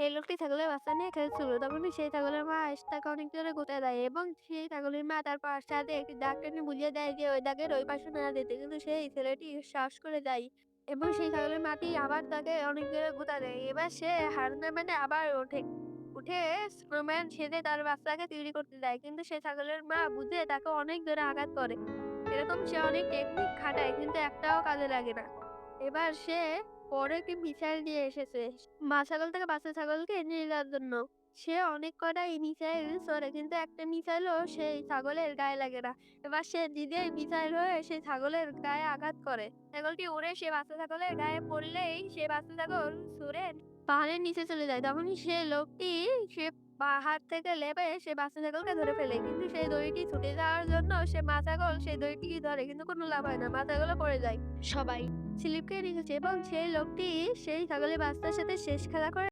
এই লোকটি ছাগলের বাচ্চা নিয়ে খেলছিল। তখনই সেই ছাগলের মা এসে তাকে অনেক জোরে গুঁতা দেয় এবং সেই ছাগলের মা তার সাথে একটি দাগ টেনে বুলিয়ে দেয় যে ওই দাগের ওই পাশে না যেতে। কিন্তু সেই ছেলেটি সাহস করে যায় এবং সেই ছাগলের মাটি আবার তাকে অনেক জোরে গুঁতা দেয়। এবার সে হার না মেনে আবার ওঠে। উঠে স্নোম্যান সেজে তার বাচ্চাকে তৈরি করতে যায়। কিন্তু সেই ছাগলের মা বুঝে তাকে অনেক জোরে আঘাত করে। এরকম সে অনেক টেকনিক খাটায় কিন্তু একটাও কাজে লাগে না। এবার সে বড় একটি মিসাইল নিয়ে এসেছে। মা ছাগল থেকে বাচ্চা ছাগলকে নিয়ে যাওয়ার জন্য। সে অনেক কটা মিসাইল ছোড়ে কিন্তু একটা মিসাইলও সেই ছাগলের গায়ে লাগে না। এবার সে নিজেই মিসাইল হয়ে সেই ছাগলের গায়ে আঘাত করে। ছাগলটি উড়ে সে বাচ্চা ছাগলের গায়ে পড়লেই সে বাচ্চা ছাগল ছুঁড়ে পাহাড়ের নিচে চলে যায়। তখনই সে লোকটি সে পাহাড় থেকে লেবে সে বাচ্চা ছাগলকে ধরে ফেলে। কিন্তু সেই দড়িটি ছুটে যাওয়ার জন্য সে মা ছাগল সেই দড়িটিকে ধরে কিন্তু কোনো লাভ হয় না। মা ছাগলও পড়ে যায়। সবাই স্লিপ খেয়ে রেখেছে এবং সেই লোকটি সেই ছাগলের বাচ্চার সাথে শেষ খেলা করে